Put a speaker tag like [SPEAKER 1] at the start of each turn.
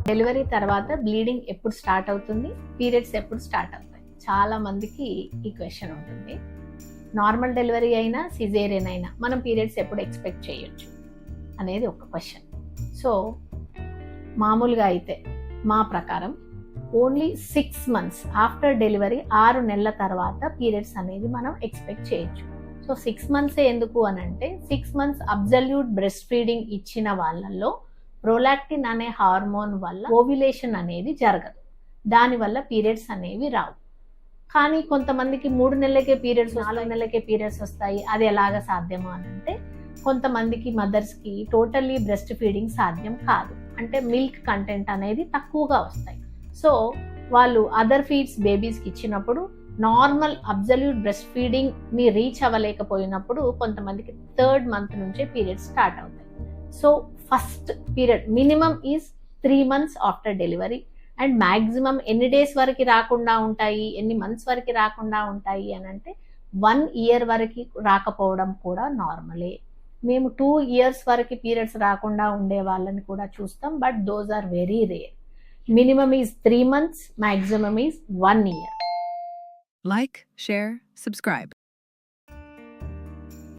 [SPEAKER 1] Delivery తర్వాత bleeding ఎప్పుడు start అవుతుంది, పీరియడ్స్ ఎప్పుడు స్టార్ట్ అవుతాయి? చాలా మందికి ఈ క్వశ్చన్ ఉంటుంది. నార్మల్ డెలివరీ అయినా సిజేరియన్ అయినా మనం పీరియడ్స్ ఎప్పుడు ఎక్స్పెక్ట్ చేయొచ్చు అనేది ఒక క్వశ్చన్. సో మామూలుగా అయితే మా ప్రకారం ఓన్లీ 6 months ఆఫ్టర్ డెలివరీ, 6 నెలల తర్వాత పీరియడ్స్ అనేది మనం ఎక్స్పెక్ట్ చేయొచ్చు. సో 6 months ఎందుకు అని అంటే 6 months అబ్జల్యూట్ బ్రెస్ట్ ఫీడింగ్ ఇచ్చిన వాళ్ళల్లో ప్రోలాక్టిన్ అనే హార్మోన్ వల్ల ఓవ్యులేషన్ అనేది జరగదు, దానివల్ల పీరియడ్స్ అనేవి రావు. కానీ కొంతమందికి 3 నెలలకే పీరియడ్స్, 4 నెలలకే పీరియడ్స్ వస్తాయి. అది ఎలాగ సాధ్యము అని అంటే కొంతమందికి మదర్స్కి టోటల్లీ బ్రెస్ట్ ఫీడింగ్ సాధ్యం కాదు, అంటే మిల్క్ కంటెంట్ అనేది తక్కువగా వస్తాయి. సో వాళ్ళు అదర్ ఫీడ్స్ బేబీస్కి ఇచ్చినప్పుడు నార్మల్ అబ్జల్యూట్ బ్రెస్ట్ ఫీడింగ్ ని రీచ్ అవ్వలేకపోయినప్పుడు కొంతమందికి 3rd month నుంచే పీరియడ్స్ స్టార్ట్ అవుతాయి. So first period minimum is 3 months after delivery. And maximum ఎన్ని డేస్ వరకు రాకుండా ఉంటాయి, ఎన్ని మంత్స్ వరకు రాకుండా ఉంటాయి అని అంటే 1 year వరకు రాకపోవడం కూడా నార్మలే. మేము 2 years వరకు పీరియడ్స్ రాకుండా ఉండే వాళ్ళని కూడా చూస్తాం, but those are very rare. Minimum is 3 months, maximum is 1 year.
[SPEAKER 2] Like, share, subscribe.